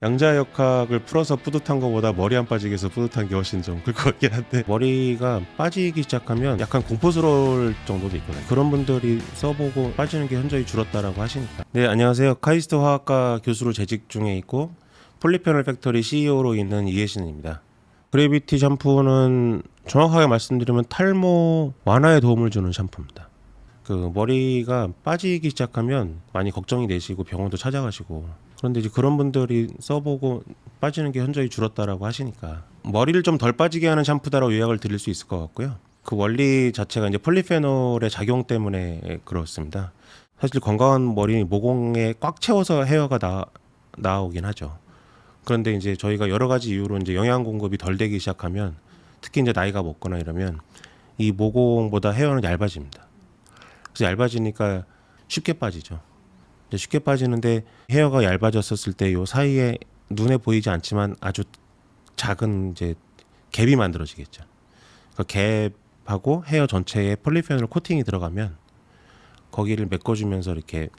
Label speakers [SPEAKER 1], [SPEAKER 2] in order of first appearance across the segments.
[SPEAKER 1] 양자역학을 풀어서 뿌듯한 것보다 머리 안 빠지게 해서 뿌듯한 게 훨씬 좀 클 것 같긴 한데, 머리가 빠지기 시작하면 약간 공포스러울 정도도 있거든요. 그런 분들이 써보고 빠지는 게 현저히 줄었다라고 하시니까. 네, 안녕하세요. 카이스트 화학과 교수로 재직 중에 있고 폴리페놀 팩토리 CEO로 있는 이혜신입니다. 그래비티 샴푸는 정확하게 말씀드리면 탈모 완화에 도움을 주는 샴푸입니다. 그 머리가 빠지기 시작하면 많이 걱정이 되시고 병원도 찾아가시고, 그런데 이제 그런 분들이 써보고 빠지는 게 현저히 줄었다라고 하시니까 머리를 좀 덜 빠지게 하는 샴푸다라고 요약을 드릴 수 있을 것 같고요. 그 원리 자체가 이제 폴리페놀의 작용 때문에 그렇습니다. 사실 건강한 머리 모공에 꽉 채워서 헤어가 나오긴 하죠. 그런데 이제 저희가 여러 가지 이유로 이제 영양 공급이 덜 되기 시작하면, 특히 이제 나이가 먹거나 이러면 이 모공보다 헤어는 얇아집니다. 그래서 얇아지니까 쉽게 빠지죠. 쉽게 빠지는데, 헤어가 얇아졌었을 때 요 사이에 눈에 보이지 않지만 아주 작은 이제 갭이 만들어지겠죠. 그 갭하고 헤어 전체에 폴리페놀 코팅이 들어가면 거기를 메꿔주면서 이렇게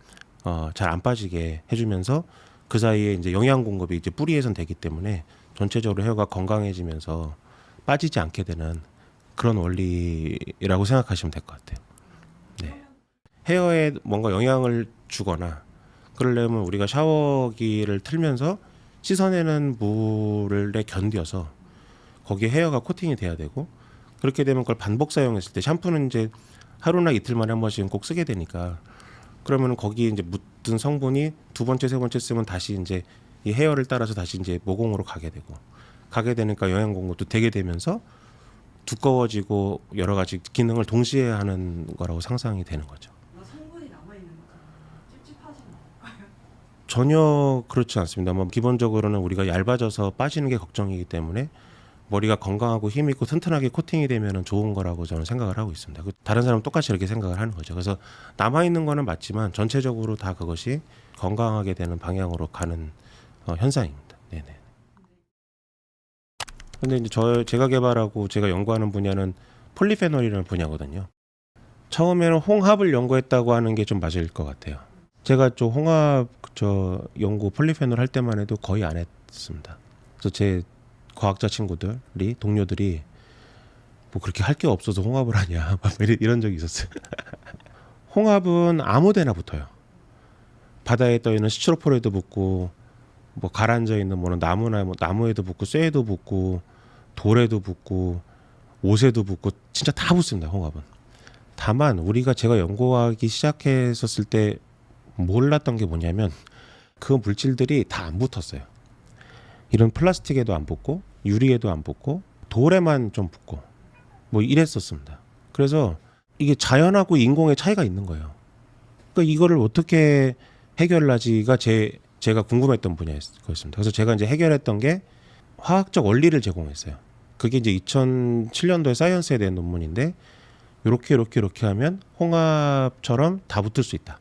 [SPEAKER 1] 잘 안 빠지게 해주면서 그 사이에 이제 영양 공급이 이제 뿌리에선 되기 때문에 전체적으로 헤어가 건강해지면서 빠지지 않게 되는 그런 원리라고 생각하시면 될 것 같아요. 네. 헤어에 뭔가 영향을 주거나 그러려면 우리가 샤워기를 틀면서 씻어내는 물에 견뎌서 거기에 헤어가 코팅이 돼야 되고, 그렇게 되면 그걸 반복 사용했을 때, 샴푸는 이제 하루나 이틀 만에 한 번씩은 꼭 쓰게 되니까, 그러면 거기에 이제 묻은 성분이 두 번째 세 번째 쓰면 다시 이제 이 헤어를 따라서 다시 이제 모공으로 가게 되니까 영양 공급도 되게 되면서 두꺼워지고 여러 가지 기능을 동시에 하는 거라고 상상이 되는 거죠.
[SPEAKER 2] 성분이 남아있는 거잖아요. 찝찝하진 않을까요?
[SPEAKER 1] 전혀 그렇지 않습니다. 뭐 기본적으로는 우리가 얇아져서 빠지는 게 걱정이기 때문에 머리가 건강하고 힘 있고 튼튼하게 코팅이 되면 좋은 거라고 저는 생각을 하고 있습니다. 다른 사람은 똑같이 이렇게 생각을 하는 거죠. 그래서 남아있는 거는 맞지만 전체적으로 다 그것이 건강하게 되는 방향으로 가는 현상입니다. 네네. 근데 이제 제가 개발하고 제가 연구하는 분야는 폴리페놀이라는 분야거든요. 처음에는 홍합을 연구했다고 하는 게 좀 맞을 것 같아요. 제가 홍합 연구 폴리페놀 할 때만 해도 거의 안 했습니다. 그래서 제 과학자 친구들이, 동료들이 뭐 그렇게 할 게 없어서 홍합을 하냐 막 이런 적이 있었어요. 홍합은 아무데나 붙어요. 바다에 떠 있는 시트로폴에도 붙고, 뭐 가라앉아 있는 뭐는 나무에도 붙고, 쇠에도 붙고, 돌에도 붙고, 옷에도 붙고, 진짜 다 붙습니다. 홍합은. 다만 제가 연구하기 시작했었을 때 몰랐던 게 뭐냐면, 그 물질들이 다 안 붙었어요. 이런 플라스틱에도 안 붙고, 유리에도 안 붙고, 돌에만 좀 붙고, 뭐 이랬었습니다. 그래서 이게 자연하고 인공의 차이가 있는 거예요. 그러니까 이거를 어떻게 해결하지가 제가 궁금했던 분야였습니다. 그래서 제가 이제 해결했던 게 화학적 원리를 제공했어요. 그게 이제 2007년도에 사이언스에 대한 논문인데, 이렇게 하면 홍합처럼 다 붙을 수 있다.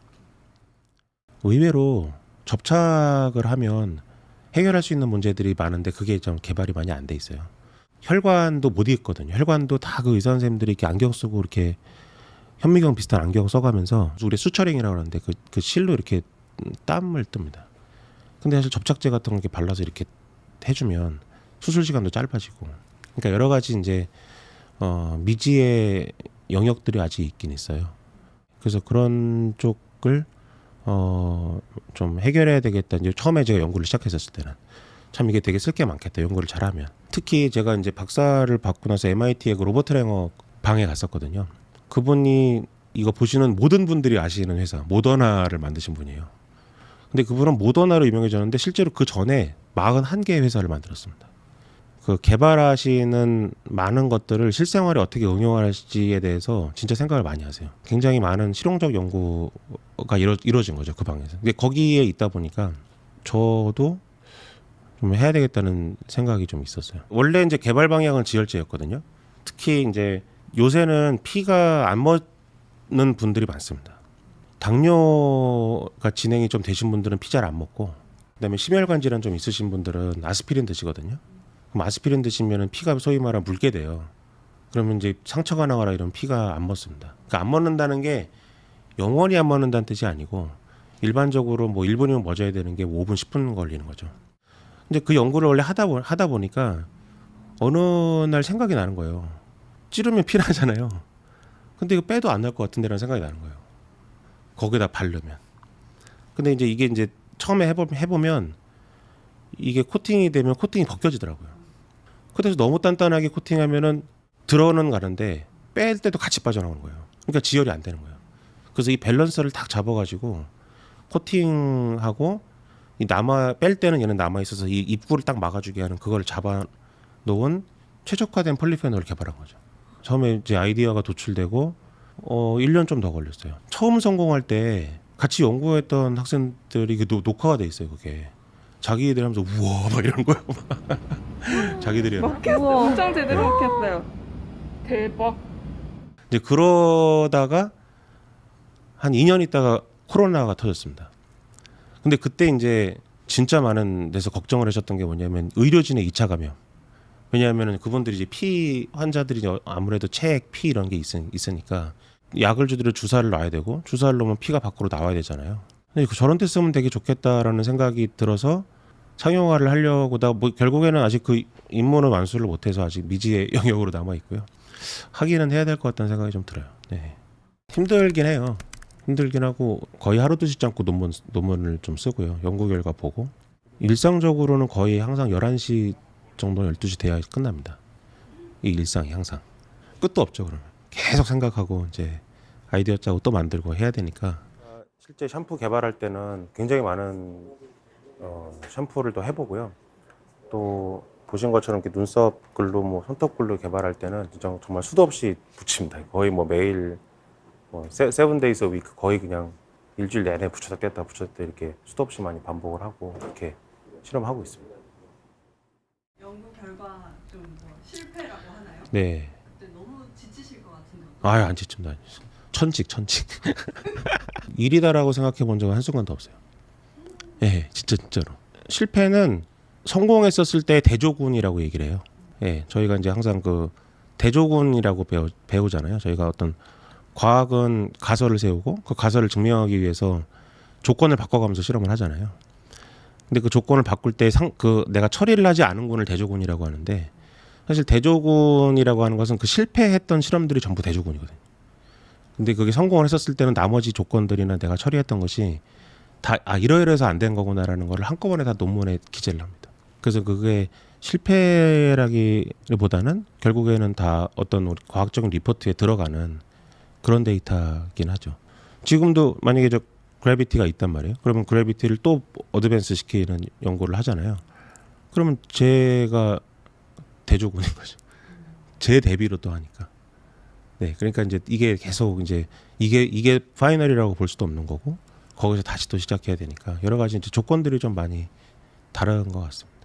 [SPEAKER 1] 의외로 접착을 하면 해결할 수 있는 문제들이 많은데 그게 좀 개발이 많이 안 돼 있어요. 혈관도 못 읽거든요. 혈관도 다 그 의사 선생님들이 이렇게 안경 쓰고 이렇게 현미경 비슷한 안경 써가면서, 우리 수처링이라고 하는데 그 실로 이렇게 땀을 뜹니다. 근데 사실 접착제 같은 거 이렇게 발라서 이렇게 해주면 수술 시간도 짧아지고, 그러니까 여러 가지 이제 미지의 영역들이 아직 있긴 있어요. 그래서 그런 쪽을 좀 해결해야 되겠다. 이제 처음에 제가 연구를 시작했었을 때는 참 이게 되게 쓸 게 많겠다, 연구를 잘하면. 특히 제가 이제 박사를 받고 나서 MIT의 그 로버트 랭어 방에 갔었거든요. 그분이 이거 보시는 모든 분들이 아시는 회사 모더나를 만드신 분이에요. 근데 그분은 모더나로 유명해졌는데 실제로 그 전에 41개의 회사를 만들었습니다. 그 개발하시는 많은 것들을 실생활에 어떻게 응용할지에 대해서 진짜 생각을 많이 하세요. 굉장히 많은 실용적 연구가 이루어진 거죠, 그 방에서. 근데 거기에 있다 보니까 저도 좀 해야 되겠다는 생각이 좀 있었어요. 원래 이제 개발 방향은 지혈제였거든요. 특히 이제 요새는 피가 안 먹는 분들이 많습니다. 당뇨가 진행이 좀 되신 분들은 피 잘 안 먹고, 그다음에 심혈관 질환 좀 있으신 분들은 아스피린 드시거든요. 그럼 아스피린 드시면은 피가 소위 말하면 묽게 돼요. 그러면 이제 상처가 나거나 이러면 피가 안 먹습니다. 그러니까 안 먹는다는 게 영원히 안 먹는다는 뜻이 아니고, 일반적으로 뭐 1분이면 멎어야 되는 게 5분 10분 걸리는 거죠. 이제 그 연구를 원래 하다 보니까 어느 날 생각이 나는 거예요. 찌르면 피 나잖아요. 근데 이거 빼도 안 날 것 같은데라는 생각이 나는 거예요. 거기다 바르면. 근데 이제 이게 이제 처음에 해보면 이게 코팅이 되면 코팅이 벗겨지더라고요. 그래서 너무 단단하게 코팅하면은 들어는 가는데 뺄 때도 같이 빠져나오는 거예요. 그러니까 지혈이 안 되는 거예요. 그래서 이 밸런스를 딱 잡아가지고 코팅하고 이 뺄 때는 얘는 남아 있어서 이 입구를 딱 막아주게 하는 그걸 잡아 놓은 최적화된 폴리페놀을 개발한 거죠. 처음에 이제 아이디어가 도출되고 1년 좀 더 걸렸어요. 처음 성공할 때 같이 연구했던 학생들이 그 녹화가 돼 있어요. 그게 자기들 하면서 우와 막 이런 거예요. 자기들이
[SPEAKER 3] 먹혔어. 엄청 제대로 먹혔어요. 대박.
[SPEAKER 1] 이제 그러다가 한 2년 있다가 코로나가 터졌습니다. 근데 그때 이제 진짜 많은 데서 걱정을 하셨던 게 뭐냐면 의료진의 2차 감염. 왜냐하면 그분들이 이제 피 환자들이 아무래도 체액, 피 이런 게 있으니까 약을 주더라도 주사를 놔야 되고 주사를 놓으면 피가 밖으로 나와야 되잖아요. 근데 저런 데 쓰면 되게 좋겠다라는 생각이 들어서 상용화를 하려고 뭐 결국에는 아직 그 임무는 완수를 못해서 아직 미지의 영역으로 남아 있고요. 하기는 해야 될 것 같다는 생각이 좀 들어요. 네. 힘들긴 해요. 힘들긴 하고 거의 하루도 쉬지 않고 논문을 좀 쓰고요. 연구 결과 보고 일상적으로는 거의 항상 11시 정도 12시 돼야 끝납니다. 이 일상이 항상 끝도 없죠. 그러면 계속 생각하고 이제 아이디어 짜고 또 만들고 해야 되니까 실제 샴푸 개발할 때는 굉장히 많은 샴푸를 또 해보고요. 또 보신 것처럼 이렇게 눈썹 글로 뭐 손톱 글로 개발할 때는 진짜 정말 수도 없이 붙입니다. 거의 뭐 매일 세븐데이즈 위크 거의 그냥 일주일 내내 붙였다 뗐다 붙였다 뗐다 이렇게 수도 없이 많이 반복을 하고 이렇게 실험하고 있습니다.
[SPEAKER 2] 연구 결과 좀 뭐 실패라고 하나요?
[SPEAKER 1] 네.
[SPEAKER 2] 그때 너무 지치실 것 같은데.
[SPEAKER 1] 아유 안 지친다. 천직. 일이다라고 생각해 본 적은 한순간도 없어요. 예, 진짜로. 실패는 성공했었을 때 대조군이라고 얘기를 해요. 예, 저희가 이제 항상 그 대조군이라고 배우잖아요. 저희가 어떤 과학은 가설을 세우고 그 가설을 증명하기 위해서 조건을 바꿔가면서 실험을 하잖아요. 근데 그 조건을 바꿀 때 내가 처리를 하지 않은 군을 대조군이라고 하는데 사실 대조군이라고 하는 것은 그 실패했던 실험들이 전부 대조군이거든요. 근데 그게 성공을 했었을 때는 나머지 조건들이나 내가 처리했던 것이 다 이러이러해서 안 된 거구나라는 걸 한꺼번에 다 논문에 기재를 합니다. 그래서 그게 실패라기보다는 결국에는 다 어떤 과학적인 리포트에 들어가는 그런 데이터긴 하죠. 지금도 만약에 저 그래비티가 있단 말이에요. 그러면 그래비티를 또 어드밴스 시키는 연구를 하잖아요. 그러면 제가 대조군인 거죠. 제 대비로 또 하니까. 네, 그러니까 이제 이게 계속 이제 이게 파이널이라고 볼 수도 없는 거고 거기서 다시 또 시작해야 되니까 여러 가지 이제 조건들이 좀 많이 다른 것 같습니다.